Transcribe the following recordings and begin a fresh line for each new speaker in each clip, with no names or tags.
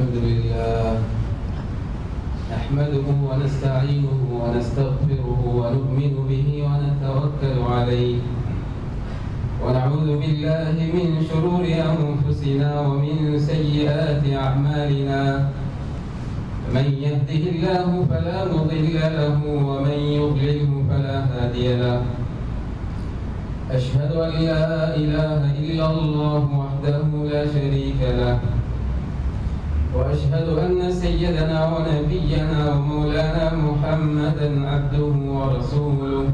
الحمد لله نحمده ونستعينه ونستغفره ونؤمن به ونتوكل عليه ونعوذ بالله من شرور أنفسنا ومن سيئات أعمالنا من يهده الله فلا مضل له ومن يضلله فلا هادي له أشهد أن لا إله إلا الله وحده لا شريك له وأشهد أن سيدنا ونبينا ومولانا محمدا عبده ورسوله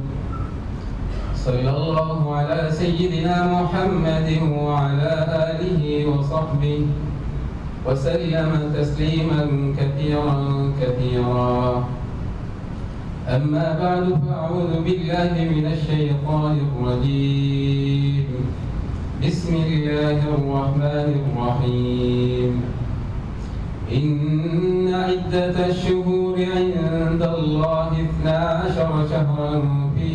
صلى الله على سيدنا محمد وعلى آله وصحبه وسلم تسليما كثيرا كثيرا أما بعد فأعوذ بالله من الشيطان الرجيم بسم الله الرحمن الرحيم إن عدة الشهور عند الله 12 شهرا في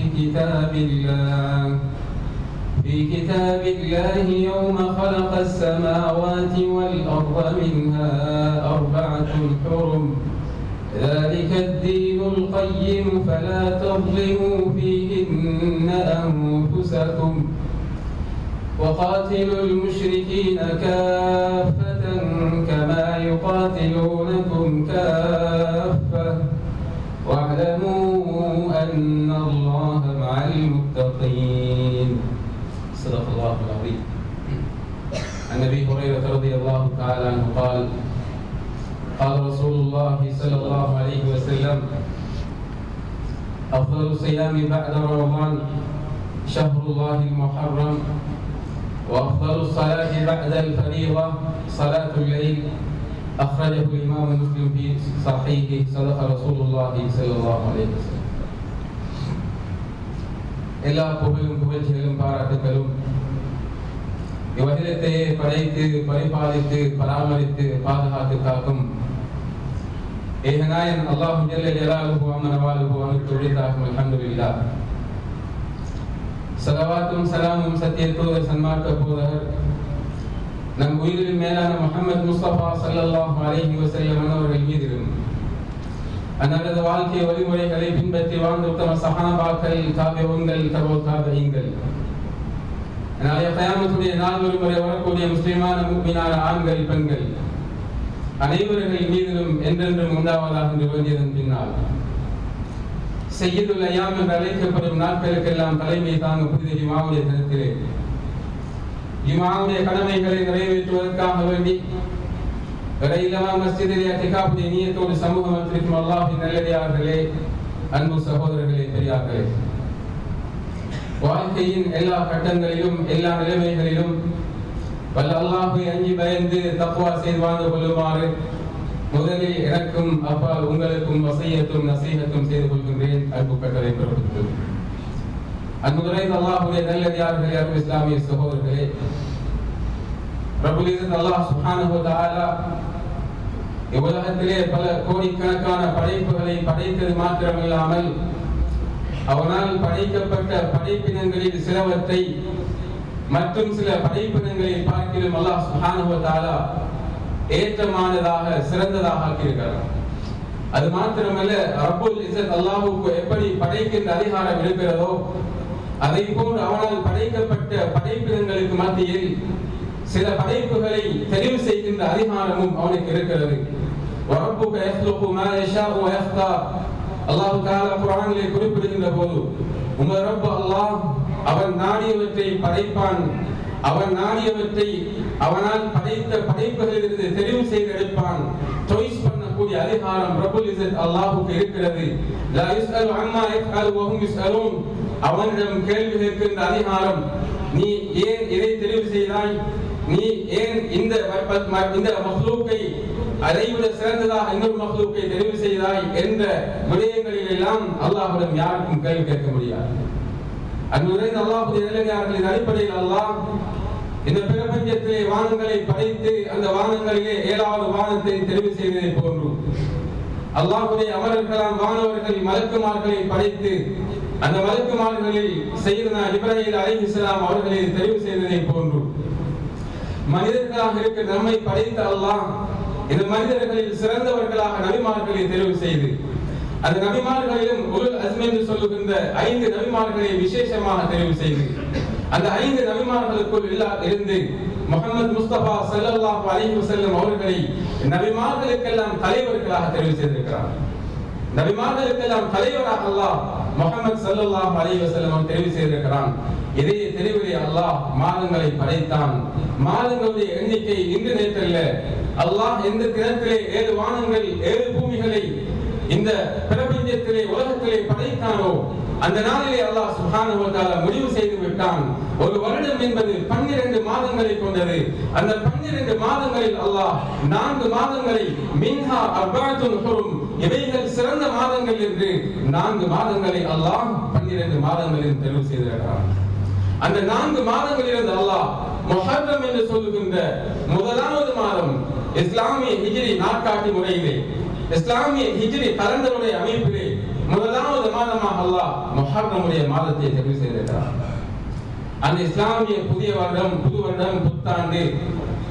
كتاب الله يوم خلق السماوات والأرض منها 4 حرم ذلك الدين القيم فلا تظلموا فيهن أنفسكم وقاتلوا المشركين كافة كما يقاتلونكم كافة واعلموا أن الله مع المتقين. صدق الله العظيم. عن أبي هريرة رضي الله تعالى عنه قال قال رسول الله صلى الله عليه وسلم أفضل الصيام بعد رمضان شهر الله المحرم وأفضل الصلاة بعد الفريضة صلاة الليل أخرجه الإمام مسلم في صحيحه. صدق رسول الله صلى الله عليه وسلم. எல்லா புகழும் புகழ்ச்சிகளும் பாராட்டுகளும் இவ்வகிலத்தை படைத்து பரிபாலித்து பராமரித்து பாதுகாத்து காக்கும் ஏகநாயன் அல்லாஹ் ஜல்ல ஜலாலுஹு அம்மனவாலுஹு அவனுக்கு உரித்தாகும். அல்ஹம்துலில்லாஹ். ஸலவாத்தும் ஸலாமும் சத்திய தூதர் சன்மார்க்க போதகர் நம் உயிரில் மேலான முஹம்மது முஸ்தபா ஸல்லல்லாஹு அலைஹி வஸல்லம் அவர்கள் மீதிலும் அன்னாரது வாழ்க்கை வழிமுறைகளை பின்பற்றி வாழ்ந்த உத்தம சஹாபாக்கள் தாபிஊன்கள் தபூ தாபிஈன்கள் நாளைய கியாமத்துடைய நாள் ஒருமுறை வரக்கூடிய முஸ்லிமான முஃமினான ஆண்கள் பெண்கள் அனைவர்கள் மீதிலும் என்றென்றும் உண்டாவதாக என்று வேண்டியதன் பின்னால் சையதுல் அய்யாம் என்று அழைக்கப்படும் நாட்களுக்கெல்லாம் தலைமை தாங்கும் புனித ஜுமாவுடைய தினத்திலே ஜுமாவுடைய கடமைகளை நிறைவேற்றுவதற்காக வேண்டி இறையில்லமா மஸ்ஜிதிலே இஅ்திகாஃபுடைய நியத்தோடு சமூகம் வந்திருக்கும் அல்லாஹ்வின் நல்லடியார்களே, அன்பு சகோதரர்களே, பெரியார்களே, வாழ்க்கையின் எல்லா கட்டங்களிலும் எல்லா நிலைமைகளிலும் வல்ல அல்லாஹ்வை அஞ்சி பயந்து தக்வா செய்து வாழ்ந்து கொள்ளுமாறு முதலில் எனக்கும் அப்பால் உங்களுக்கும் வசியத்தும் நசீஹத்தும் செய்து கொள்கின்றேன். அன்பு கட்டளை பிறப்பித்து அன்பு நிறைந்த அல்லாஹ்வுடைய நல்லடியார்களே, அன்பு இஸ்லாமிய சகோதரர்களே, ரப்புல் இஸ்ஸத் அல்லாஹ் சுப்ஹானஹு வ தஆலா இவ்வுலகத்திலே பல கோடிக்கணக்கான படைப்புகளை படைத்தது மாத்திரமில்லாமல் அவனால் படைக்கப்பட்ட படைப்பினங்களில் சிலவற்றை மற்றும் சில படைப்பினங்களில் பார்க்கிலும் அல்லாஹ் சுப்ஹானஹு வ தஆலா ஏற்றமானதாக சிறந்ததாக ஆக்கியிருக்கிறார். அது மாத்திரமல்ல, ரப்புல் இஸ்ஸத் அல்லாஹ்வுக்கு எப்படி படைக்கின்ற அதிகாரம் இருக்கிறதோ அதை போன்று அவனால் படைக்கப்பட்ட படைப்பினங்களுக்கு மத்தியில் சில படைப்புகளை தெரிவு செய்கின்ற அதிகாரமும் அவனுக்கு இருக்கிறது. வரப்புக யஹ்லுகு மா யஷாஉ வ யஃப்தார். அல்லாஹ் தஆலா குர்ஆனிலே குறிப்பிடுகின்ற போது உமது ரப்பு அல்லாஹ் அவன் நாடியவற்றை படைப்பான், அவன் நாடியவற்றை அவனால் படைத்த படைப்புகளிலிருந்து தெரிவு செய்து எடுப்பான். சாய்ஸ் பண்ணக்கூடிய அதிகாரம் ரப்புல் இஸ்ஸத் அல்லாஹ்வுக்கு இருக்கிறது. லா யுஸ்அலு அம்மா யஃஅலு வ ஹும் யுஸ்அலூன். அவனிடம் கேள்வி கேட்கின்ற அதிகாரம், நீ ஏன் இதை தெரிவு செய்தாய், நீ ஏன் இந்த மக்லூக்கை அதைவிட சிறந்ததாக இன்னொரு மக்லூக்கை தெரிவு செய்தாய் என்ற விடயங்களில் எல்லாம் அல்லாஹ்விடம் யாருக்கும் கேள்வி கேட்க முடியாது. அன்புடைய அல்லாஹ்வுடைய நல்லடியார்களின் அடிப்படையில் அல்லாஹ் இந்த பிரபஞ்சத்திலே வானங்களை படைத்து அந்த வானங்களிலே 7வது வானத்தை தெரிவு செய்ததை போன்று அல்லாஹ்வுடைய அமரர்களாம் வானவர்கள் மலக்குமார்களை படைத்து அந்த மலக்குமார்களில் சையதுனா இப்ராஹீம் அலைஹிஸ்ஸலாம் அவர்களை தெரிவு செய்ததை போன்று மனிதர்களாக இருக்க நம்மை படைத்த அல்லாஹ் இந்த மனிதர்களில் சிறந்தவர்களாக நபிமார்களை தெரிவு செய்து அந்த நபிமார்களிலும் உலுல் அஸ்ம் என்று சொல்லுகின்ற 5 நபிமார்களை விசேஷமாக தெரிவு செய்து அந்த 5 நபிமார்களுக்குள் இருந்து முஹம்மது முஸ்தபா ஸல்லல்லாஹு அலைஹி வஸல்லம் அவர்களை நபிமார்களுக்கெல்லாம் தலைவர்களாக தெரிவு செய்திருக்கிறார். நபிமார்களுக்கெல்லாம் தலைவராக அல்லாஹ் முஹம்மது ஸல்லல்லாஹு அலைஹி வஸல்லம் தெரிவு செய்திருக்கிறான். இதே தெரிவிலே அல்லாஹ் மாதங்களை படைத்தான். மாதங்களுடைய எண்ணிக்கை இன்று நேற்றல்ல. அல்லாஹ் எந்த தினத்திலே 7 வானங்கள் 7 பூமிகளை இந்த பிரபஞ்சத்திலே உலகத்திலே படைத்தானோ அந்த நாளிலே அல்லாஹ் சுப்ஹானஹு வ தஆலா முடிவு செய்து விட்டான். ஒரு வருடம் என்பது 12 மாதங்களை கொண்டது. அந்த 12 மாதங்களில் அல்லாஹ் 4 மாதங்களை மின்ஹா அர்பஅத்துன் ஹுரும், இவைகள் சிறந்த மாதங்கள் என்று 4 மாதங்களை அல்லாஹ் 12 மாதங்களில் தெரிவு செய்திருக்கிறான். அந்த 4 மாதங்களிலிருந்து அல்லாஹ் முஹர்ரம் என்று சொல்லுகின்ற முதலாவது மாதம் இஸ்லாமிய ஹிஜ்ரி நாட்காட்டி முறையிலே இஸ்லாமிய ஹிஜ்ரி கலண்டருடைய அமைப்பிலே முதலாவது மாதமாக அல்லாஹ் முஹர்ரமுடைய மாதத்தை தெரிவு செய்திருக்கிறார். அந்த இஸ்லாமிய புதிய வருடம் புது வருடம் புத்தாண்டு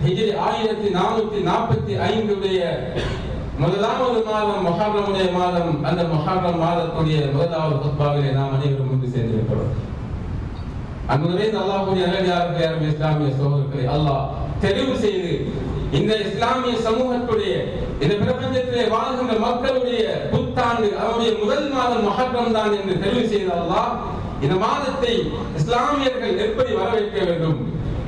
ஹிஜ்ரி 1445 உடைய முதலாவது மாதம் முஹர்ரமுடைய மாதம். அந்த முஹர்ரம் மாதத்துடைய முதலாவது குத்பாவிலே நாம் அனைவரும் முன்பு சேர்ந்திருக்கிறோம். அன்றைய அல்லாஹ்வுடைய நல்லடியார்களே இஸ்லாமிய சகோதரர்களே, அல்லாஹ் தெரிவு செய்து இந்த இஸ்லாமிய சமூகத்துடைய இந்த பிரபஞ்சத்திலே வாழ்கின்ற மக்களுடைய புத்தாண்டு அவருடைய முதல் மாதம் முஹர்ரம் தான் என்று தெரிவு செய்த அல்லாஹ் இந்த மாதத்தை இஸ்லாமியர்கள் எப்படி வரவேற்க வேண்டும்,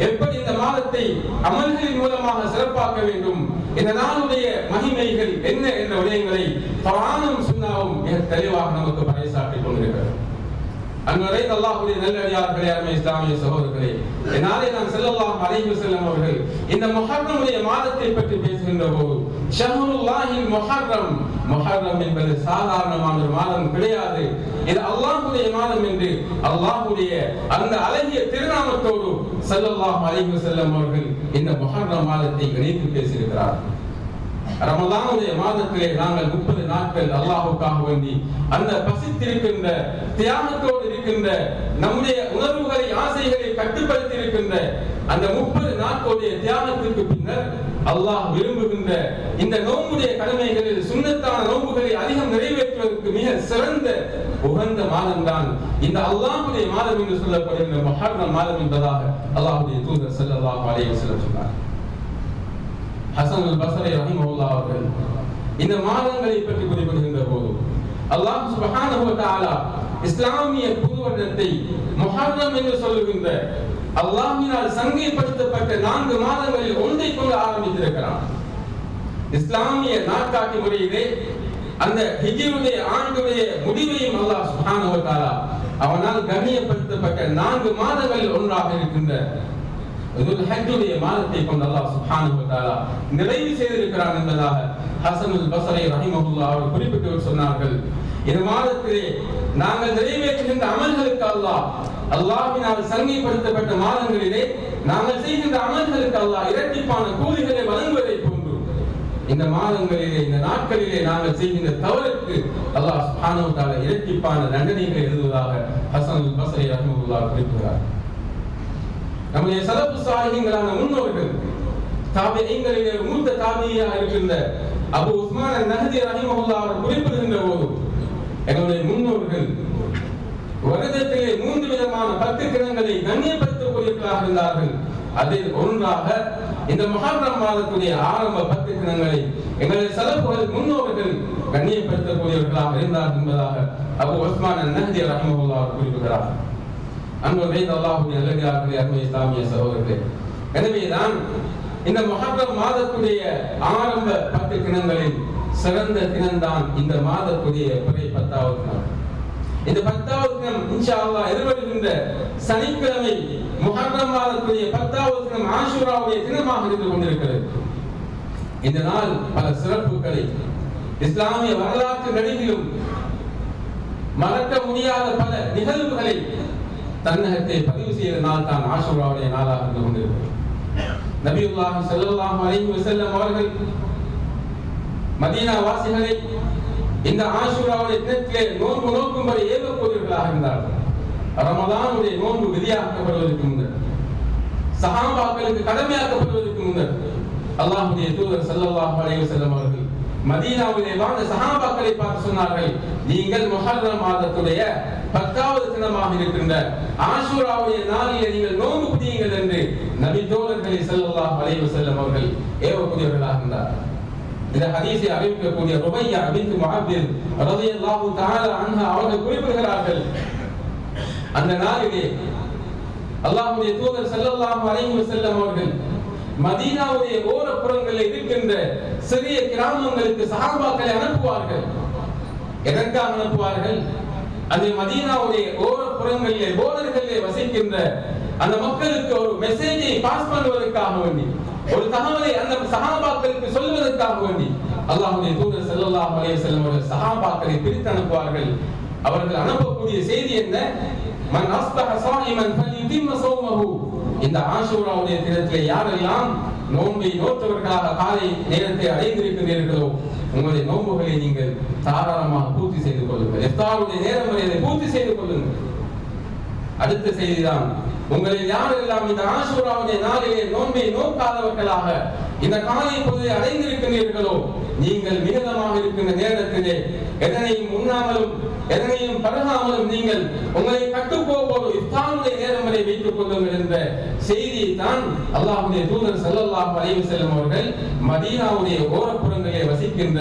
எப்படி இந்த மாதத்தை அமல்களின் மூலமாக சிறப்பாக்க வேண்டும், இந்த நாளுடைய மகிமைகள் என்ன என்ற விடயங்களை குர்ஆனும் சுன்னாவும் மிக தெளிவாக நமக்கு பறைசாற்றிக் கொண்டிருக்கிறது. அன்றைய அல்லாஹ்வுடைய நல்லடியார்களே இஸ்லாமிய சகோதரர்களே, நாளை நான் ஸல்லல்லாஹு அலைஹி வஸல்லம் அவர்கள் இந்த முஹர்ரமுடைய மாதத்தை பற்றி பேசுகின்ற போது ஷஹ்ருல்லாஹில் முஹர்ரம், முஹர்ரம் என்பது சாதாரணமான ஒரு மாதம் கிடையாது. இது அல்லாஹ்வுடைய மாதம் என்று அல்லாஹ்வுடைய அந்த அழகிய திருநாமத்தோடு ஸல்லல்லாஹு அலைஹி வஸல்லம் அவர்கள் இந்த முஹர்ரம் மாதத்தை இணைத்து பேசியிருக்கிறார். ரமலானுடைய மாதத்திலே நாங்கள் 30 நாட்கள் அல்லாஹ்வுக்காக வேண்டி அந்த பசித்திருக்கின்ற தியாகத்தோடு இருக்கின்ற நம்முடைய உணர்வுகளை ஆசைகளை கட்டுப்படுத்தி இருக்கின்ற அந்த 30 நாட்களுடைய தியாகத்திற்கு பின்னர் அல்லாஹ் விரும்புகின்ற இந்த நோம்புடைய கடமைகளில் சுன்னத்தான நோம்புகளை அதிகம் நிறைவேற்றுவதற்கு மிக சிறந்த உகந்த மாதம் தான் இந்த அல்லாஹ்வுடைய மாதம் என்று சொல்லப்படுகின்ற முஹர்ரம் மாதம் என்பதாக அல்லாஹ்வுடைய தூதர் ஸல்லல்லாஹு அலைஹி வஸல்லம் சொன்னார். ஹசன் அல் பஸ்ரி ரஹிமஹுல்லாஹ் அவர்கள் இந்த மாதங்களை பற்றி குறிப்பிடுகின்ற போது அல்லாஹ் சுப்ஹானஹு வ தஆலா இஸ்லாமிய புது வருடத்தை முஹர்ரம் என்று சொல்லுகின்ற அல்லாஹ்வினால் சங்கைப்படுத்தப்பட்ட 4 மாதங்களில் ஒன்றை கொண்டு ஆரம்பித்திருக்கிறான். இஸ்லாமிய நாட்காட்டி முறையிலே அந்த ஹிஜ்ருடைய ஆண்டுடைய முடிவையும் அல்லாஹ் சுப்ஹானஹு வ தஆலா அவனால் கண்ணியப்படுத்தப்பட்ட 4 மாதங்களில் ஒன்றாக இருக்கின்ற ஹஜ்ஜுடைய மாதத்தை கொண்டு அல்லாஹ் சுப்ஹானஹு வ தஆலா நிறைவு செய்திருக்கிறான் என்பதாக ஹசன் அல் பஸ்ரி ரஹிமஹுல்லாஹ் அவர்கள் குறிப்பிட்டு சொன்னார்கள். இந்த மாதத்திலே நாங்கள் நிறைவேற்றுகின்ற அமல்களுக்கு அல்லாஹ்வினால் சங்கைப்படுத்தப்பட்ட மாதங்களிலே நாங்கள் செய்கின்ற அமல்களுக்கு அல்லாஹ் இரட்டிப்பான கூலிகளை வழங்குவதை போன்று இந்த மாதங்களிலே இந்த நாட்களிலே நாங்கள் செய்கின்ற தவறுக்கு அல்லாஹ் சுப்ஹானஹு வ தஆலா இரட்டிப்பான தண்டனைகளை எழுதுவதாக ஹசன் அல் பஸ்ரி ரஹிமஹுல்லாஹ் குறிப்பிடுகிறார். நம்முடைய சலஃபு ஸாலிஹீன்களான முன்னோர்கள் தாபிஈன்களிலே மூத்த தாபிஈயாக இருக்கின்ற அபூ உஸ்மான் அன்-நஹ்தி ரஹிமஹுல்லாஹ் அவர் குறிப்பிடுகின்ற போது எங்களுடைய முன்னோர்கள் வருடத்திலே 3 விதமான 10 கிரகங்களை கண்ணியப்படுத்தக்கூடியவர்களாக இருந்தார்கள். அதில் ஒன்றாக இந்த முஹர்ரம் மாதத்துடைய ஆரம்ப 10 தினங்களை எங்களுடைய சலஃபுகள் முன்னோர்கள் கண்ணியப்படுத்தக்கூடியவர்களாக இருந்தார்கள் என்பதாக அபூ உஸ்மான் அன்-நஹ்தி ரஹிமஹுல்லாஹ் குறிப்பிடுகிறார். அன்புடைய அல்லாஹ்வுடைய நல்லடியார்களே அருமை இஸ்லாமிய சகோதரர்களே, எனவேதான் இந்த முஹர்ரம் மாதத்துடைய ஆரம்ப 10 தினங்களில் சிறந்த தினம்தான் இந்த மாதத்துடைய பிறை 10வது தினம். இந்த 10வது தினம் இன்ஷா அல்லாஹ் எதிர்வருகின்ற சனிக்கிழமை முஹர்ரம் மாதத்துடைய 10வது தினம் ஆஷூராவுடைய தினமாக இருந்து கொண்டிருக்கிறது. இந்த நாள் பல சிறப்புகளை இஸ்லாமிய வரலாற்று நடிகிலும் மறக்க முடியாத பல நிகழ்வுகளை தன்னகத்தை பதிவு செய்த நாள் தான் ஆஷூராவுடைய நாளாக இருந்து கொண்டிருக்கிறது. நபியுல்லாஹி ஸல்லல்லாஹு அலைஹி வஸல்லம் அவர்கள் மதீனா வாசிகளை இந்த ஆஷூராவுடைய தினத்திலே நோன்பு நோக்கும்படி ஏவக்கூடியவர்களாக இருந்தார்கள். ரமலானுடைய நோன்பு விதியாக்கப்படுவதற்கு முன்னர், சஹாபாக்களுக்கு கடமையாக்கப்படுவதற்கு முன்னர் அல்லாஹ்வுடைய தூதர் ஸல்லல்லாஹு அலைஹி வஸல்லம் அவர்கள் மதீனாவிலே வாழ்ந்த சஹாபாக்களை பார்த்து சொன்னார்கள், நீங்கள் முஹர்ரம் மாதத்துடைய 10வது தினமாக இருக்கின்ற ஆஷூராவுடைய நாளிலே நீங்கள் நோன்பு பிடியுங்கள் என்று நபி தோழர்களை ஸல்லல்லாஹு அலைஹி வஸல்லம் அவர்கள் ஏவக்கூடியவர்களாக இருந்தார். இந்த ஹதீஸை அறிவிக்கக்கூடிய ருபையா பின்த் முஅவ்வித் ரலியல்லாஹு தஆலா அன்ஹா அவர்கள் குறிப்பிடுகிறார்கள், அந்த நாளிலே அல்லாஹ்வுடைய தூதர் ஸல்லல்லாஹு அலைஹி வஸல்லம் அவர்கள் மதீனாவுடைய ஓரப்புறங்களில் இருக்கின்ற சிறிய கிராமங்களுக்கு சஹாபாக்களை அனுப்புவார்கள். எதற்காக அனுப்புவார்கள்? அந்த மதீனாவுடைய ஓரப்புறங்களிலே போதர்களிலே வசிக்கின்ற அந்த மக்களுக்கு ஒரு மெசேஜை பாஸ் பண்ணுவதற்காக வேண்டி, ஒரு தகவலை அந்த சஹாபாக்களுக்கு சொல்வதற்காக வேண்டி அல்லாஹ்வுடைய தூதர் ஸல்லல்லாஹு அலைஹி வஸல்லம் அவர்கள் சஹாபாக்களை பிரித்து அனுப்புவார்கள். அவர்கள் அனுப்பக்கூடிய செய்தி என்ன? மன் அஸ்பஹ ஸாயிமன் ஃபல்யுதிம்ம ஸௌமஹு. இந்த ஆஷூராவுடைய தினத்திலே யாரெல்லாம் நோன்பை நோற்றவர்களாக காலை நேரத்தை அடைந்திருக்கிறீர்களோ உங்களுடைய நோன்புகளை நீங்கள் தாராளமாக பூர்த்தி செய்து கொள்ளுங்கள். இஃப்தாருடைய நேரம் வரை அதை பூர்த்தி செய்து கொள்ளுங்கள். அடுத்த செய்திதான், உங்களில் யாரெல்லாம் இந்த ஆஷூராவுடைய நாளிலே நோன்பை நோக்காதவர்களாக இந்த காலை பொழுதை அடைந்திருக்கிறீர்களோ நீங்கள் மிகுதமாக இருக்கின்ற நேரத்திலே எதனையும் உண்ணாமலும் எதனையும் பருகாமலும் நீங்கள் உங்களை கட்டுப்போவோடு இஃப்தாருடைய நேரம் வரை வைத்துக் கொள்ளுங்கள் என்ற செய்தியை தான் அல்லாஹ்வுடைய தூதர் ஸல்லல்லாஹு அலைஹி வஸல்லம் அவர்கள் மதீனாவுடைய ஓரப்புறங்களிலே வசிக்கின்ற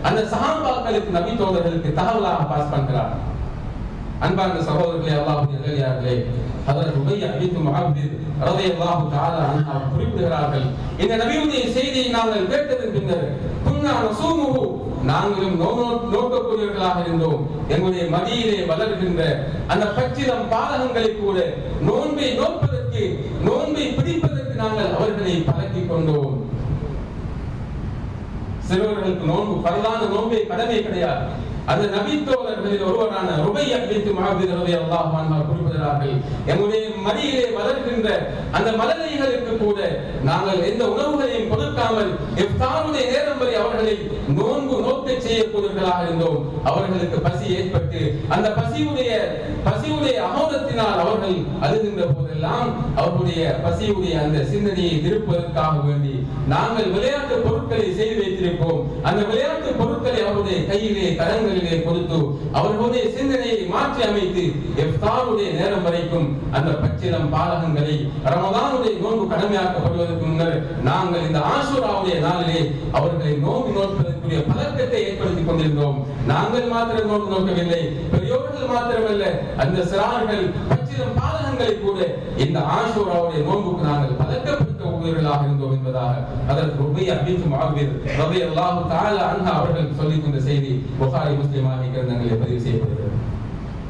அந்த சஹாபாக்களுக்கு நபி தோழர்களுக்கு தகவலாக பாஸ் பண்கிறார். அன்பார்ந்த சகோதரர்களே, அல்லாஹ்வுடைய நல்லடியார்களே, ஹஜ்ரத் ருபையா பின்த் முஅவ்வித் ரலியல்லாஹு தஆலா அன்ஹா குறிப்பிடுகிறார்கள், இந்த நபியுடைய செய்தியை நாங்கள் கேட்டதன் பின்னர் குன்னா நஸூமுஹு, நாங்களும் நோக்கக்கூடியவர்களாக இருந்தோம். எங்களுடைய மடியிலே வளர்கின்ற அந்த பச்சிலம் பாலகங்களை கூட நோன்பை நோற்பதற்கு, நோன்பை பிடிப்பதற்கு நாங்கள் அவர்களை பழக்கிக் கொண்டோம். சிறுவர்களுக்கு நோன்பு பரலான நோன்பை கடமை கிடையாது. அந்த நபி தோழர்களில் ஒருவரான ருபையா பின்த் முஅவ்வித் ரலியல்லாஹு அன்ஹா குறிப்பிடுகிறார்கள், எங்களுடைய மடியிலே வளர்கின்ற அந்த மலரைகளுக்கு கூட நாங்கள் எந்த உணவுகளையும் கொடுக்காமல் இஃப்தாருடைய நேரம் வரை அவர்களை நோன்பு நோக்க செய்யக்கூடியவர்களாக இருந்தோம். அவர்களுக்கு பசி ஏற்பட்டு அந்த பசியுடைய அகோரத்தினால் அவர்கள் அழுகின்ற போதெல்லாம் அவர்களுடைய பசியுடைய அந்த சிந்தனையை திருப்பதற்காக வேண்டி நாங்கள் விளையாட்டு பொருட்களை செய்து வைத்திருப்போம். அந்த விளையாட்டு பொருட்களை அவருடைய கையிலே கரங்களிலே கொடுத்து அவர்களுடைய சிந்தனையை மாற்றி அமைத்து இஃப்தாருடைய நேரம் வரைக்கும் அந்த பச்சிலம் பாலகங்களை ரமதானுடைய நோன்பு கடமையாக்கப்படுவதற்கு முன்னர் நாங்கள் இந்த ஆஷூராவுடைய நாளிலே அவர்களை நோன்பு நோற்பதற்குரிய பழக்கத்தை ஏற்படுத்திக் கொண்டிருந்தோம். நாங்கள் மாத்திரம் நோன்பு நோக்கவில்லை, பெரியோர்கள் மாத்திரமல்ல, அந்த சிறார்கள் பச்சிலம் பாலகங்களை கூட இந்த ஆஷூராவுடைய நோன்புக்கு நாங்கள் பழக்கப்படுத்த ஊழியர்களாக இருந்தோம் என்பதாக அதற்கு ருபையா பின்த் முஅவ்வித் ரலியல்லாஹு தஆலா அன்ஹா அவர்கள் சொல்லிக் கொண்ட செய்தி புகாரி முஸ்லிம் ஆகிய கிரந்தங்களில் பதிவு செய்யப்படுகிறது.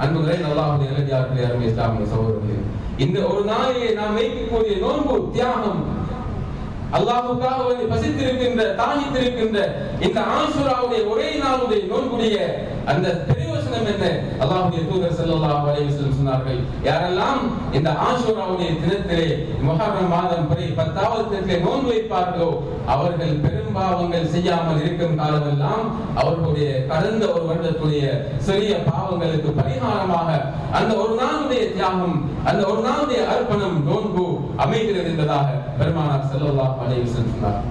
அன்புகளே, அல்லாஹ்வுடைய நல்லடியார்களே, அருமை இஸ்லாமிய சகோதரர்களே, இந்த ஒரு நாளிலே நாம் வைக்கக்கூடிய நோன்பு தியாகம், அல்லாஹ்வுக்காக வேண்டி பசித்திருக்கின்ற தாகித்திருக்கின்ற இந்த ஆஷூராவுடைய ஒரே நாளுடைய நோன்புடைய அந்த பிரயோஜனம் என்ன? அல்லாஹ்வுடைய தூதர் ஸல்லல்லாஹு அலைஹி வஸல்லம் சொன்னார்கள், யாரெல்லாம் இந்த ஆஷூராவுடைய தினத்திலே முஹர்ரம் மாதம் 10வது தினத்திலே நோன்பு வைப்பார்களோ அவர்கள் பெரும்பாவங்கள் செய்யாமல் இருக்கும் காலமெல்லாம் அவர்களுடைய கடந்த ஒரு வருடத்துடைய சிறிய பாவங்களுக்கு பரிகாரமாக அந்த ஒரு நாளுடைய தியாகம், அந்த ஒரு நாளுடைய அர்ப்பணம் நோன்பு அமைகிறது என்பதாக பெருமானார் ஸல்லல்லாஹு அலைஹி வஸல்லம் சொன்னார்.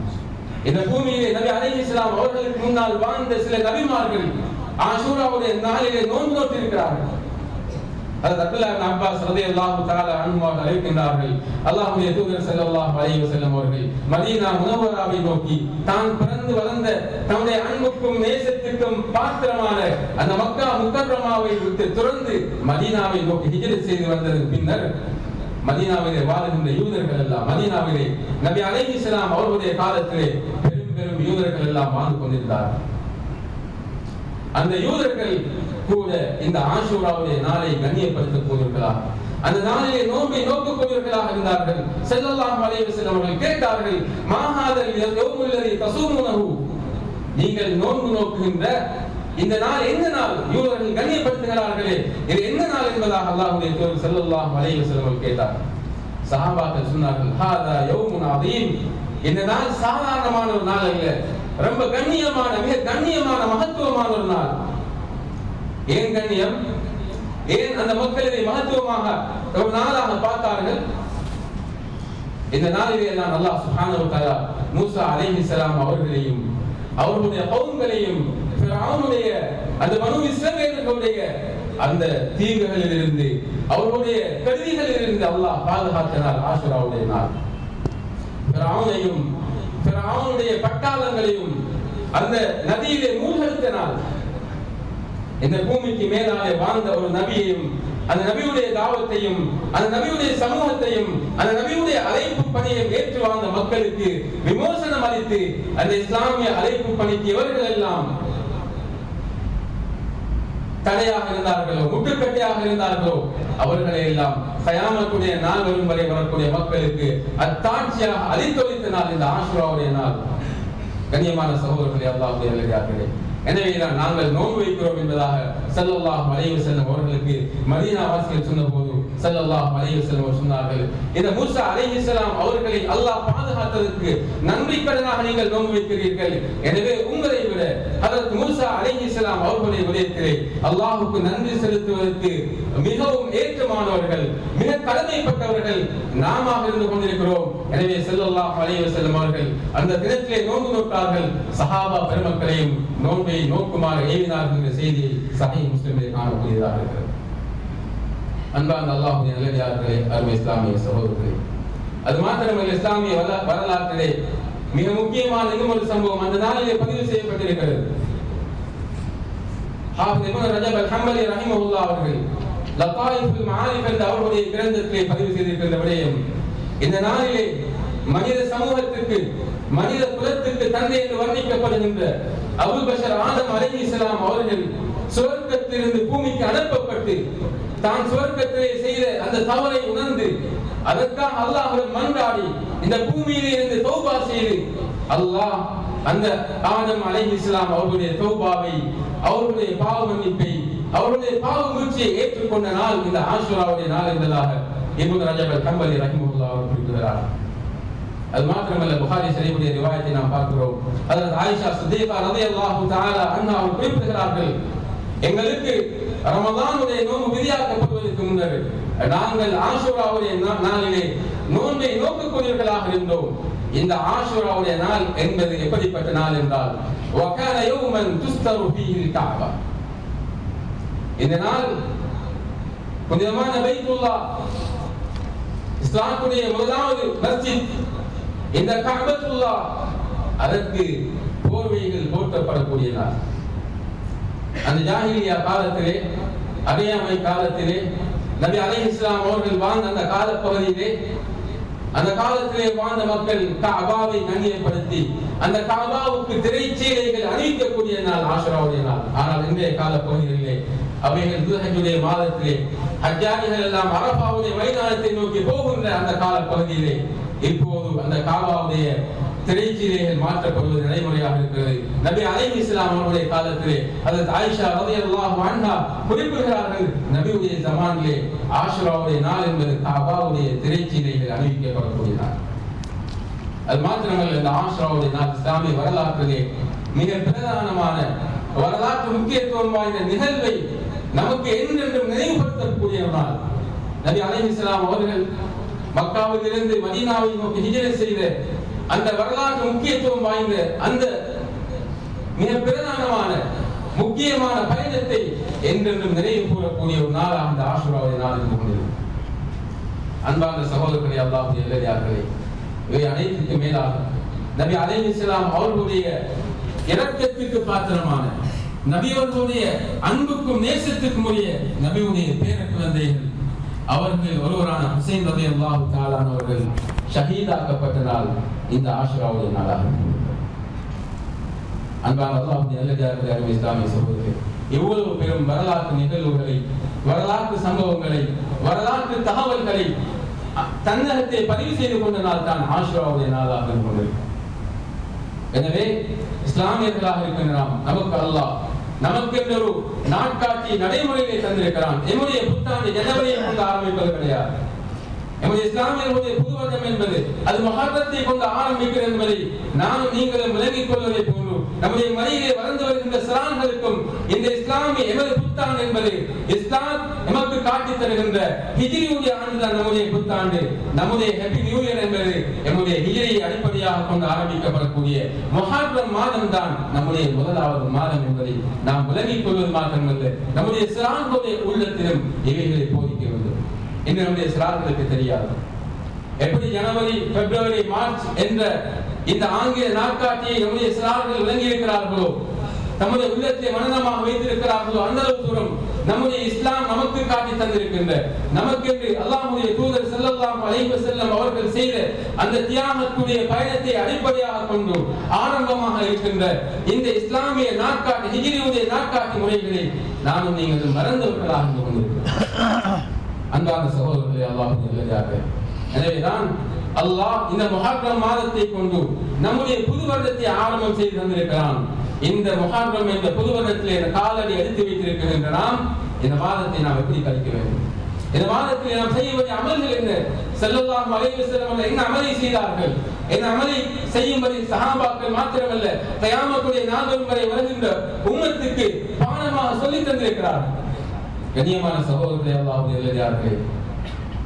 இந்த பூமியிலே நபி அலைஹிஸ்ஸலாம் அவர்களுக்கு முன்னால் வாழ்ந்த சில நபிமார்கள் ஆஷூராவுடைய நாளிலே நோன்பு நோற்றிருக்கிறார்கள். ஹஜ்ரத் அப்துல்லாஹ் இப்னு அப்பாஸ் ரலியல்லாஹு தஆலா அன்ஹு அறிவிக்கின்றார்கள், அல்லாஹ்வுடைய தூதர் ஸல்லல்லாஹு அலைஹி வஸல்லம் அவர்கள் மதீனா முனவ்வராவை நோக்கி தான் பிறந்து வளர்ந்த தன்னுடைய அன்புக்கும் நேசத்துக்கும் பாத்திரமான அந்த மக்கா முக்கர்ரமாவை விட்டு துறந்து மதீனாவை நோக்கி ஹிஜ்ரத் செய்து வந்ததற்கு பின்னர் மதீனாவிலே வாழுகின்ற யூதர்கள் எல்லாம், மதீனாவிலே நபி அலைஹிஸ்ஸலாம் அவர்களுடைய காலத்திலே பெரும் யூதர்கள் எல்லாம் வாழ்ந்து கொண்டிருந்தார்கள். அந்த யூதர்கள் கூட இந்த ஆஷூராவுடைய நாளை கண்ணியப்படுத்தக்கூடியவர்களாக, அந்த நாளிலே நோன்பை நோக்கக்கூடியவர்களாக இருந்தார்கள். ஸல்லல்லாஹு அலைஹி வஸல்லம் அவர்கள் கேட்டார்கள், மா ஹாதல் யௌமுல் லதி தஸூமுனஹு, நீங்கள் நோன்பு நோக்குகின்ற இந்த நாள் என்ன நாள்? யூதர்கள் கண்ணியப்படுத்துகிறார்களே, இது என்ன நாள் என்பதாக அல்லாஹ்வுடைய தூதர் ஸல்லல்லாஹு அலைஹி வஸல்லம் அவர்கள் கேட்டார்கள். சஹாபாக்கள் சொன்னார்கள், ஹாதா யௌமுன் அதீம், இந்த நாள் சாதாரணமான ஒரு நாள் அல்ல, ரொம்ப கண்ணியமான, மிக கண்ணியமான மகத்துவமான ஒரு நாள். ஏன் கண்ணியம்? ஏன் அந்த மக்கள் இதை மகத்துவமாக ஒரு நாளாக பார்த்தார்கள்? இந்த நாளிலே எல்லாம் அல்லாஹ் சுப்ஹானஹு வ தஆலா மூசா அலைஹிஸ்ஸலாம் அவர்களையும் அவர்களுடைய கவும்களையும் ஃபிரௌனுடைய அந்த பனூ இஸ்ரவேலர்களுடைய அந்த தீங்குகளில் இருந்து அவர்களுடைய கருவிகளில் இருந்து அல்லாஹ் பாதுகாத்த நாள் ஆஷுராவுடைய நாள். ஃபிரௌனையும் ஃபிரௌனுடைய பட்டாளங்களையும் அந்த நதியிலே மூழ்கடித்த நாள். இந்த பூமிக்கு மேலாலே வாழ்ந்த ஒரு நபியையும் அந்த நபியுடைய தாவத்தையும் அந்த நபியுடைய சமூகத்தையும் அந்த நபியுடைய அழைப்பு பணியை ஏற்று வாழ்ந்த மக்களுக்கு விமோசனம் அளித்து அந்த இஸ்லாமிய அழைப்பு பணிக்கு இவர்கள் எல்லாம் தடையாக இருந்தார்களோ முட்டுக்கட்டையாக இருந்தார்களோ அவர்களை எல்லாம் கயாமத்துடைய நாள் வரும் வரை வரக்கூடிய மக்களுக்கு அத்தாட்சியாக அளித்தொழித்த நாள் இந்த ஆஷுராவுடைய நாள். கண்ணியமான சகோதரர்களே, அல்லாஹ்வுடைய நல்லடியார்களே, எனவேதான் நாங்கள் நோன்பு வைக்கிறோம் என்பதாக ஸல்லல்லாஹு அலைஹி வஸல்லம் அவர்களுக்கு மதீனா வாசிகள் சொன்னபோது ஸல்லல்லாஹு அலைஹி வஸல்லம் சொன்னார்கள், இந்த மூசா அலைஹிஸ்ஸலாம் அவர்களை அல்லாஹ் பாதுகாத்ததற்கு நன்றிக்கடனாக நீங்கள் நோன்பு வைக்கிறீர்கள். எனவே உங்களை விட ஹஜ்ரத் மூசா அலைஹிஸ்ஸலாம் அவர்களுடைய விடயத்திலே அல்லாஹ்வுக்கு நன்றி செலுத்துவதற்கு மிகவும் ஏற்றமானவர்கள், மிக கடமைப்பட்டவர்கள் நாம இருந்து கொண்டிருக்கிறோம். எனவே ஸல்லல்லாஹு அலைஹி வஸல்லம் அவர்கள் அந்த தினத்திலே நோன்பு நோட்டார்கள். சஹாபா பெருமக்களையும் நோன்பை நோக்குமாறு ஏவினார்கள் என்ற செய்தியை சஹீஹ் முஸ்லிமிலே காணக்கூடியதாக இருக்கிறது. அன்பார்ந்த அல்லாஹ்வுடைய நல்லடியார்களே, அருமை இஸ்லாமிய சகோதரர்களே, அது மாத்திரமல்ல, இஸ்லாமிய வரலாற்றிலே மிக முக்கியமான இன்னும் ஒரு சம்பவம் அந்த நாளிலே பதிவு செய்யப்பட்டிருக்கிறது. ஹாஃபிஸ் இப்னு ரஜப் அல்-ஹம்பலி ரஹிமஹுல்லாஹ் அவர்கள் லதாயிஃபுல் மஆரிஃப் என்ற அவருடைய கிரந்தத்திலே பதிவு செய்திருக்கின்ற விடயம், இந்த நாளிலே மனித சமூகத்திற்கு மனித குலத்துக்கு தந்தை என்று வர்ணிக்கப்படுகின்ற அபுல் பஷர் ஆதம் அலைஹிஸ்ஸலாம் அவர்கள் சுவர்க்கத்திலிருந்து பூமிக்கு அனுப்பப்பட்டு தான் சுவர்க்கத்திலே செய்த அந்த தவறை உணர்ந்து அதற்காக அல்லாஹ்விடம் மன்றாடி இந்த பூமியிலே இருந்து தௌபா செய்து அல்லாஹ் அந்த ஆதம் அலைஹிஸ்ஸலாம் அவர்களுடைய தௌபாவை, அவர்களுடைய பாவ மன்னிப்பை, அவர்களுடைய பாவ முயற்சியை ஏற்றுக்கொண்ட நாள் இந்த ஆஷுராவுடைய நாள் என்பதாக இப்னு ரஜப் அல்-ஹம்பலி ரஹிமஹுல்லாஹ் அவர்கள் குறிப்பிடுகிறார். அது மாத்திரமல்ல, புகாரி ஷரீஃபுடைய ரிவாயத்தை நாம் பார்க்கிறோம். ஹஜ்ரத் ஆயிஷா சித்திகா ரலியல்லாஹு தஆலா அன்ஹா அவர்கள் குறிப்பிடுகிறார்கள், எங்களுக்கு ரமலானுடைய நோன்பு விதியாக்கப்படுவதற்கு முன்னர் நாங்கள் ஆஷுராவுடைய நாளிலே நோன்பை நோக்கக்கூடியவர்களாக இருந்தோம். இந்த ஆஷுராவுடைய நாள் என்பது எப்படிப்பட்ட நாள் என்றால், வகான யௌமன் துஸ்தரு ஃபீஹில் கஅபா, இந்த நாள் புனிதமான பைத்துல்லாஹ், இஸ்லாமுடைய முதலாவது மஸ்ஜித், இந்த கஅபத்துல்லாஹ், அதற்கு போர்வைகள் போர்த்தப்படக்கூடிய நாள். அந்த ஜாஹிலியா காலத்திலே, அறியாமை காலத்திலே, நபி அலைஹிஸ்ஸலாம் அவர்கள் வாழ்ந்த அந்த காலப்பகுதியிலே, அந்த காலத்திலே வாழ்ந்த மக்கள் கஅபாவை கண்ணியப்படுத்தி அந்த கஅபாவுக்கு திரைச்சீலைகள் அணிவிக்கக்கூடிய நாள் ஆஷுராவுடைய நாள். ஆனால் இன்றைய காலப்பகுதிகளிலே அவைகள் துல்ஹஜ்ஜுடைய மாதத்திலே ஹஜ்ஜாஜிகள் எல்லாம் அரஃபாவுடைய மைதானத்தை நோக்கி போகின்ற அந்த காலப்பகுதியிலே இப்போது அந்த கஅபாவுடைய திரைச்சீலைகள் மாற்றப்படுவது நடைமுறையாக இருக்கிறது. நபி அலைஹிஸ்ஸலாம் அவர்களுடைய காலத்திலே ஹஜ்ரத் ஆயிஷா ரலியல்லாஹு அன்ஹா குறிப்பிடுகிறார்கள், நபியுடைய ஜமானிலே ஆஷுராவுடைய நாள் என்பது கஅபாவுடைய திரைச்சீலைகள் அணிவிக்கப்படக்கூடிய நாள். அது மாத்திரமல்ல, இந்த ஆஷுராவுடைய நாள் இஸ்லாமிய வரலாற்றிலே மிக பிரதானமான வரலாற்று முக்கியத்துவம் வாய்ந்த நிகழ்வை நமக்கு என்றென்றும் நினைவுபடுத்தக்கூடிய நாள். நபி அலைஹிஸ்ஸலாம் அவர்கள் மக்காவில் இருந்து மதீனாவை நோக்கி ஹிஜ்ரத் செய்த அந்த வரலாற்று முக்கியத்துவம் வாய்ந்த அந்த மிக பிரதானமான முக்கியமான பயணத்தை என்றென்றும் நினைவு கூறக்கூடிய ஒரு நாளாக அந்த ஆஷுராவுடைய நாள் இருந்து கொண்டது. அன்பார்ந்த சகோதரர்களே, அல்லாஹ்வுடைய நல்லடியார்களே, இவை அனைத்துக்கு மேலாக நபி அலைஹிஸ்ஸலாம் அவர்களுடைய இரக்கத்திற்கு பாத்திரமான, நபியவர்களுடைய அன்புக்கும் நேசத்துக்கும் உரிய நபியுடைய பேர குழந்தைகள் அவர்கள் ஒருவரான ஹுசைன் ரலியல்லாஹு தஆலா அவர்கள் ஷஹீதாக்கப்பட்ட நாள் இந்த ஆஷுராவுடைய நாளாக. அன்பான அல்லாஹ்வுடைய நல்லடியார்களே, அருமை இஸ்லாமிய சகோதரர்களே, எவ்வளவு பெரும் வரலாற்று நிகழ்வுகளை, வரலாற்று சம்பவங்களை, வரலாற்று தகவல்களை தன்னகத்தை பதிவு செய்து கொண்ட நாள் தான் ஆஷுராவுடைய நாளாக இருந்தது. எனவே இஸ்லாமியர்களாக இருக்கின்ற நாம், நமக்கு அல்லாஹ் நமக்கு ஒரு நாட்காட்சி நடைமுறையை தந்திருக்கிறான். நம்முடைய புத்தாண்டு ஜனவரியை கொண்டு ஆரம்பிப்பது கிடையாது. நம்முடைய இஸ்லாமியர்களுடைய புது வருடம் என்பது அது முஹர்ரத்தை கொண்டு ஆரம்பிக்கிறது என்பதை நானும் நீங்களும் விளங்கிக் கொள்வதை போன்று நம்முடைய மலையிலே வளர்ந்து வருகின்ற சிறார்களுக்கும் இந்த இஸ்லாம் இஸ்லாமிய எமது புத்தாண்டு என்பது இஸ்லாம் எமக்கு காட்டி தருகின்ற ஹிஜ்ரியுடைய ஆண்டுதான் நம்முடைய புத்தாண்டு. நம்முடைய ஹேப்பி நியூ இயர் என்பது நம்முடைய ஹிஜ்ரியை அடிப்படையாக கொண்டு ஆரம்பிக்கப்படக்கூடிய முஹர்ரம் மாதம் தான் நம்முடைய முதலாவது மாதம் என்பதை நாம் விளங்கிக் கொள்வது மாத்திரமல்ல, நம்முடைய சிறார்களுடைய உள்ளத்திலும் இவைகளை போதிக்க வேண்டும் என்று நம்முடைய சிறார்களுக்கு தெரியாது. எப்படி ஜனவரி, பிப்ரவரி, மார்ச் என்ற இந்த ஆங்கில நாட்காட்டியை நம்முடைய சிறார்கள் விளங்கி இருக்கிறார்களோ, நம்முடைய உள்ளத்தை மனநமாக வைத்திருக்கிறார்களோ, அந்த அளவு தூரம் நம்முடைய இஸ்லாம் நமக்கு காட்டி தந்திருக்கின்ற நமக்கென்று அல்லாஹ்வுடைய தூதர் ஸல்லல்லாஹு அலைஹி வஸல்லம் அவர்கள் செய்த அந்த தியாகத்துடைய பயணத்தை அடிப்படையாக கொண்டு ஆரம்பமாக இருக்கின்ற இந்த இஸ்லாமிய நாட்காட்டி ஹிஜ்ரியுடைய நாட்காட்டி முறைகளை நானும் நீங்கள் மறந்தவர்களாக இருந்து கொண்டிருக்கிறோம். அன்பான சகோதரர்களே, அல்லாஹ்வுடைய நல்லடியார்களே, எனவேதான் அல்லாஹ் இந்த முஹர்ரம் மாதத்தை கொண்டு நம்முடைய புது வருடத்தை ஆரம்பம் செய்து தந்திருக்கிறான். இந்த முஹர்ரம் என்ற புது வருடத்திலே காலடி எடுத்து வைத்திருக்கின்ற நாம் இந்த மாதத்தை நாம் எப்படி கழிக்க வேண்டும்? இந்த மாதத்தில் நாம் செய்ய வேண்டிய அமல்கள் என்ன? ஸல்லல்லாஹு அலைஹி வஸல்லம் அவர்கள் என்ன அமலை செய்தார்கள்? என்ன அமலை செய்யும்படி சஹாபாக்கள் மாத்திரமல்ல, கியாமத்துடைய நாள் வரை வருகின்ற உம்மத்துக்கு பாடமாக சொல்லித் தந்திருக்கிறார்கள். கண்ணியமான சகோதரர்களே, அல்லாஹ்வுடைய நல்லடியார்களே,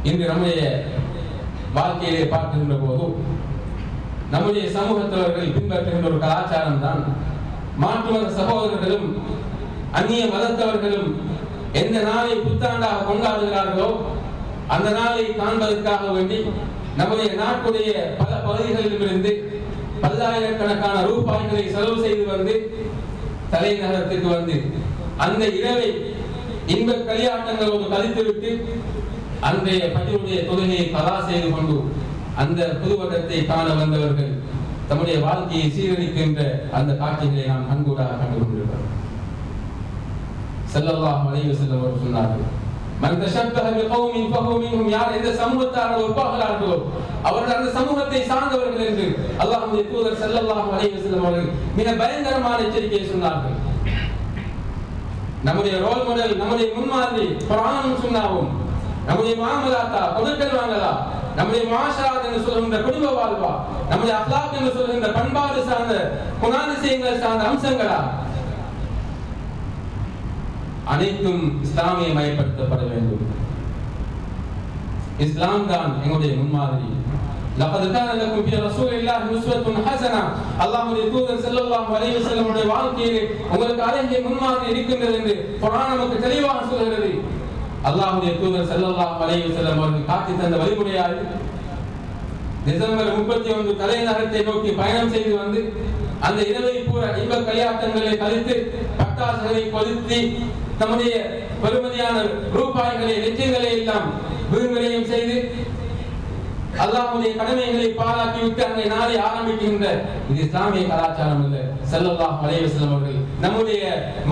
இன்று நம்முடைய வாழ்க்கையிலே பார்க்கின்ற போது நம்முடைய சமூகத்தவர்கள் பின்பற்றுகின்ற ஒரு கலாச்சாரம் தான் மாற்று மத சகோதரர்களும் அந்நிய மதத்தவர்களும் எந்த நாளை புத்தாண்டாக கொண்டாடுகிறார்களோ அந்த நாளை காண்பதற்காக வேண்டி நம்முடைய நாட்டுடைய பல பகுதிகளிலிருந்து பல்லாயிரக்கணக்கான ரூபாய்களை செலவு செய்து வந்து தலைநகரத்துக்கு வந்து அந்த இரவை இன்ப களியாட்டங்களோடு கழித்துவிட்டு அன்றைய பஜருடைய தொழுகையை கலா செய்து கொண்டு அந்த புது வருடத்தை காண வந்தவர்கள் தம்முடைய வாழ்க்கையை சீரழிக்கின்ற அந்த காட்சிகளை நாம் கண்கூடாக கண்டு கொண்டிருக்கிறோம். ஸல்லல்லாஹு அலைஹி வஸல்லம் அவர்கள் சொன்னார்கள், மன் தஷப்பஹ பிகௌமின் ஃபஹுவ மின்ஹும், யார் எந்த சமூகத்தார்கள் ஒப்பாகிறார்களோ அவர்கள் அந்த சமூகத்தை சார்ந்தவர்கள் என்று அல்லாஹ்வுடைய தூதர் ஸல்லல்லாஹு அலைஹி வஸல்லம் அவர்கள் மிக பயங்கரமான எச்சரிக்கையை சொன்னார்கள். நம்முடைய ரோல் மாடல், நம்முடைய முன்மாதிரி குர்ஆனும் சுன்னாவும், நம்முடைய மாமலாத்தா கொடுக்கல் வாங்கலா, நம்முடைய மாஷராத் என்று சொல்கின்ற குடும்ப வாழ்வா, நம்முடைய அக்லாக் என்று சொல்கின்ற பண்பாடு சார்ந்த குணாதிசயங்கள் சார்ந்த அம்சங்களா, அனைத்தும் இஸ்லாமியமயப்படுத்தப்பட வேண்டும். இஸ்லாம் தான் எங்களுடைய முன்மாதிரி. லகத் கான லக்கும் ஃபீ ரசூலில்லாஹி உஸ்வத்துன் ஹஸனா, அல்லாஹ்வுடைய தூதர் ஸல்லல்லாஹு அலைஹி வஸல்லம் உடைய வாழ்க்கையிலே உங்களுக்கு அழகிய முன்மாதிரி இருக்கின்றது என்று குர்ஆன் நமக்கு தெளிவாக சொல்கிறது. அல்லாஹ்வுடைய தூதர் ஸல்லல்லாஹு அலைஹி வஸல்லம் அவர்கள் காட்டி தந்த வழிமுறையால் டிசம்பர் 31 தலைநகரத்தை நோக்கி பயணம் செய்து வந்து அந்த இரவை பூரா இன்ப களியாட்டங்களை கழித்து பட்டாசுகளை கொளுத்தி நம்முடைய பெருமதியான ரூபாய்களை லட்சங்களை எல்லாம் விரும்பலையும் செய்து அல்லாஹ்வுடைய கடமைகளை பாராட்டி விட்டு அங்கே நாளை ஆரம்பிக்கின்ற இது இஸ்லாமிய கலாச்சாரம் அல்ல. ஸல்லல்லாஹு அலைஹி வஸல்லம் அவர்கள் நம்முடைய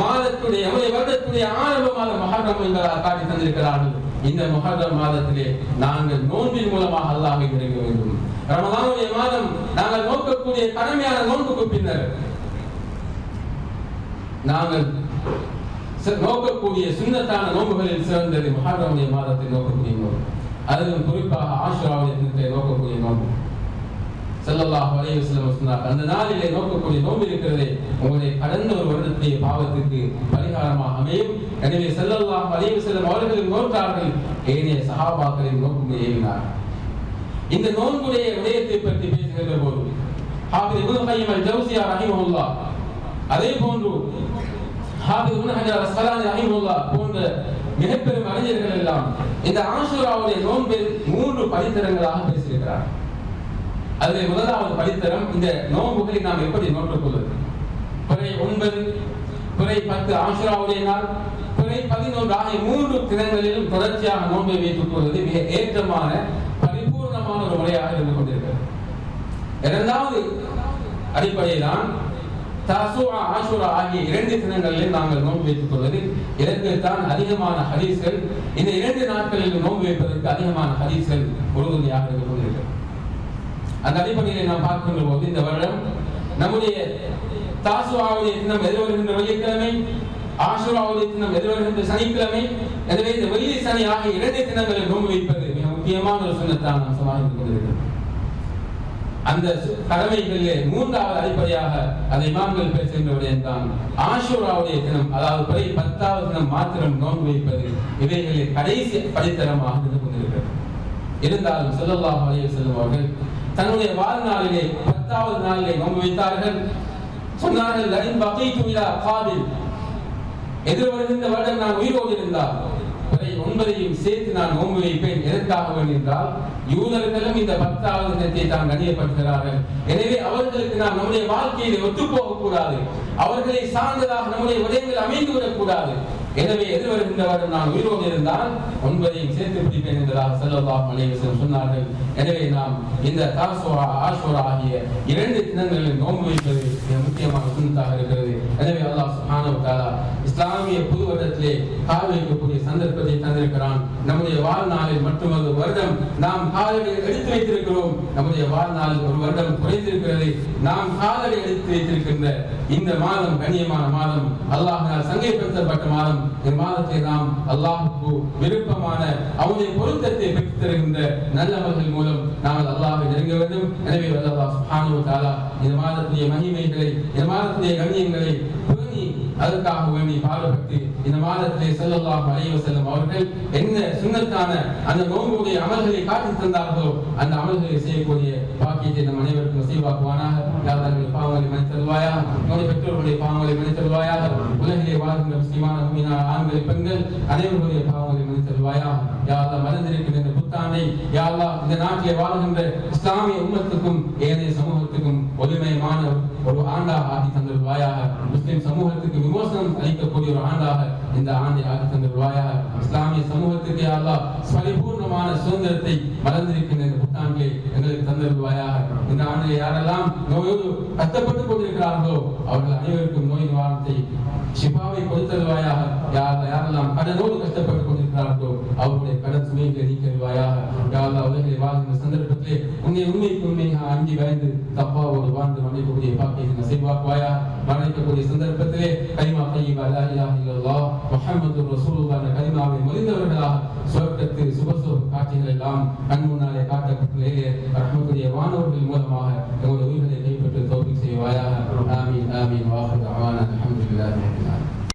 மாதத்துடைய நம்முடைய வருடத்துடைய ஆரம்பமான முஹர்ரம் என்பதாக காட்டி தந்திருக்கிறார்கள். இந்த முஹர்ரம் மாதத்திலே நாங்கள் நோன்பின் மூலமாக அல்லாஹ்வை நெருங்க வேண்டும். ரமலானுடைய மாதம் நாங்கள் நோக்கக்கூடிய கடமையான நோன்புக்கு பின்னர் நாங்கள் நோக்கக்கூடிய சுன்னத்தான நோன்புகளில் சிறந்தது முஹர்ரமுடைய மாதத்தை நோக்கக்கூடிய நோன்பு. அதிலும் குறிப்பாக ஆஷுராவுடைய தினத்தை நோக்கக்கூடிய நோன்பு. ஸல்லல்லாஹு அலைஹி வஸல்லம் சொன்னார், அந்த நாளிலே நோக்கக்கூடிய நோன்பு இருக்கிறதே உங்களுடைய கடந்த ஒரு வருடத்துடைய பாவத்துக்கு பரிகாரமாக அமையும். எனவே ஸல்லல்லாஹு அலைஹி வஸல்லம் அவர்கள் நோற்றார்கள், ஏனைய சஹாபாக்களின் நோன்பு ஏறினார். இந்த நோன்புடைய விடயத்தை பற்றி பேசுகின்ற போது ஹாஃபிஸ் இப்னு கய்யிம் அல்-ஜௌஸியா ரஹிமஹுல்லாஹ், அதே போன்று ஹாஃபிஸ் இப்னு ஹஜர் அஸ்கலானி ரஹிமஹுல்லாஹ் போன்ற மிகப்பெரும் அறிஞர்கள் எல்லாம் இந்த ஆஷுராவுடைய நோன்பில் 3 படித்தரங்களாக பேசியிருக்கிறார். அதில் முதலாவது படித்தரம், இந்த நோன்புகளை நாம் எப்படி நோட்டுக் கொள்வது. பிறை 9, பிறை 10 ஆஷுராவுடைய நாள், பிறை 11 ஆகிய 3 தினங்களிலும் தொடர்ச்சியாக நோன்பை வைத்துக் கொள்வது மிக ஏற்றமான பரிபூர்ணமான ஒரு முறையாக இருந்து கொண்டிருக்கிறது. இரண்டாவது அடிப்படையில்தான் தாசுஆ ஆஷுரா ஆகிய 2 தினங்களில் நாங்கள் நோன்பு வைத்துக் கொள்வது. இதற்குத்தான் அதிகமான ஹதீஸ்கள், இந்த 2 நாட்களில் நோன்பு வைப்பதற்கு அதிகமான ஹதீஸ்கள் உறுதுணையாக இருந்து கொண்டிருக்கிறது. அந்த அடிப்படையில் நாம் பார்க்கின்ற போது இந்த வருடம் நம்முடைய தாசுஆவுடைய தினம் எதிர்வருகின்ற வெள்ளிக்கிழமை, ஆஷுராவுடைய தினம் எதிர்வருகின்ற சனிக்கிழமை. எனவே இந்த வெள்ளி சனி ஆகிய 2 தினங்களில் நோன்பு வைப்பது மிக முக்கியமான ஒரு சுன்னத்தான அம்சமாக இருந்து கொண்டிருக்கிறது. அந்த கடமைகளிலே மூன்றாவது அடிப்படையாக அதை இமாம்கள் பேசுகின்றவர்கள் தான் ஆஷூராவுடைய தினம், அதாவது 10வது தினம் மாத்திரம் நோன்பு வைப்பது இவைகளில் கடைசி படித்தரமாக இருந்து கொண்டிருக்கிறது. இருந்தாலும் ஸல்லல்லாஹு அலைஹி வஸல்லம் அவர்கள் தன்னுடைய வாழ்நாளிலே 10வது நாளிலே நோன்பு வைத்தார்கள். சொன்னார்கள், லஇன் பகீது இலா காபில், எதிர்வருகின்ற வருடம் நான் உயிரோடு இருந்தால் 9ஐயும் சேர்த்து நான் நோன்பு வைப்பேன். எதற்காக என்றால் யூதர்களும் இந்த 10வது தினத்தை தான் கண்ணியப்படுத்துகிறார்கள். எனவே அவர்களுக்கு நாம் நம்முடைய வாழ்க்கையில் ஒத்து போகக்கூடாது, அவர்களை சார்ந்ததாக நம்முடைய விடயங்கள் அமைந்துவிடக் கூடாது. எனவே எதிர்வருகின்ற வருடம் நான் உயிரோடு இருந்தால் 9ஐயும் சேர்த்து பிடிப்பேன் என்பதாக ஸல்லல்லாஹு அலைஹி வஸல்லம் சொன்னார்கள். எனவே நாம் இந்த தாஸூஆ ஆஷூரா ஆகிய 2 தினங்களில் நோன்பு வைப்பது மிக முக்கியமான சுன்னத்தாக இருக்கிறது. எனவே அல்லாஹ் சுப்ஹானஹு வ தஆலா இஸ்லாமிய புது வருடத்திலே கால் வைக்கக்கூடிய சந்தர்ப்பத்தை தந்திருக்கிறான். நம்முடைய வாழ்நாளில் மட்டும் ஒரு வருடம் நாம் காலடி எடுத்து வைத்திருக்கிறோம். நம்முடைய வாழ்நாளில் ஒரு வருடம் குறைந்திருக்கிறது. நாம் காலடி எடுத்து வைத்திருக்கின்ற இந்த மாதம் கண்ணியமான மாதம், அல்லாஹ்வினால் சங்கைப்படுத்தப்பட்ட மாதம். இந்த மாதத்தை நாம் அல்லாஹ்வுக்கு விருப்பமான அவனுடைய பொருத்தத்தை பெற்றுத் தருகின்ற நல்ல அமல்கள் மூலம் நாம் அல்லாஹ்வை நெருங்க வேண்டும். எனவே அல்லாஹ் சுப்ஹானஹு வ தஆலா இந்த மாதத்துடைய மகிமைகளை, இந்த மாதத்துடைய கண்ணியங்களை பேணி அதற்காக வேண்டி பாடுபட்டு இந்த மாதத்திலே ஸல்லல்லாஹு அலைஹி வஸல்லம் அவர்கள் என்ன சுன்னத்தான அந்த நோன்புடைய அமல்களை காட்டி தந்தார்களோ அந்த அமல்களை செய்யக்கூடிய பாக்கியத்தை நம் அனைவருக்கும் நசீபாக்குவானாக. யாருடைய பாவங்களை மன்னித்தருள்வாயாக, நம்முடைய பெற்றோர்களுடைய பாவங்களை மன்னித்தருள்வாயாக, உலகிலே வாழ்கின்ற முஸ்லிமான முஃமினான ஆண்கள் பெண்கள் அனைவருடைய பாவங்களை மன்னித்தருள்வாயாக. யா அல்லாஹ் மறந்திருக்கின்ற இந்த புத்தாண்டை யா அல்லாஹ் இந்த நாட்டிலே வாழ்கின்ற இஸ்லாமிய உம்மத்துக்கும் ஏனைய சமூகத்துக்கும் ஒளிமயமான ஒரு ஆண்டாக ஆக்கி தந்தருள்வாயாக. முஸ்லிம் சமூகத்துக்கு விமோசனம் அளிக்கக்கூடிய ஒரு ஆண்டாக இந்த ஆண்டை ஆக்கி தந்தருள்வாயாக. இஸ்லாமிய சமூகத்துக்கு யா அல்லாஹ் பரிபூர்ணமான சுதந்திரத்தை மறந்திருக்கின்ற இந்த புத்தாண்டிலே எங்களுக்கு தந்தருள்வாயாக. இந்த ஆண்டிலே யாரெல்லாம் நோயோடு கஷ்டப்பட்டுக் கொண்டிருக்கிறார்களோ அவர்கள் அனைவருக்கும் நோய் நிவாரணத்தை ஷிஃபாவை கொடுத்தருள்வாயாக. யாரெல்லாம் கடனோடு கஷ்டப்பட்டுக் கொண்டிருக்கிறார்களோ அவர்களுடைய கடன் சுமைகளை நீக்கிடுவாயாக. யா அல்லாஹ் உலகிலே வாழ்கின்ற சந்தர்ப்பத்திலே உண்மைக்கு உண்மையாக அஞ்சி பயந்து தக்வாவோடு வாழ்ந்து மன்னிக்கக்கூடிய பாக்கியத்தை நசீபாக்குவாயாக. மரணிக்கக்கூடிய சந்தர்ப்பத்திலே கலிமா தய்யிபா லா இலாஹ இல்லல்லாஹ் முஹம்மதுர் ரசூலுல்லாஹ் என்ற கலிமாவை மொழிந்தவர்களாக சுவர்க்கத்து சுபசோக காட்சிகள் எல்லாம் கண் முன்னாலே காட்டப்பட்ட நிலையிலே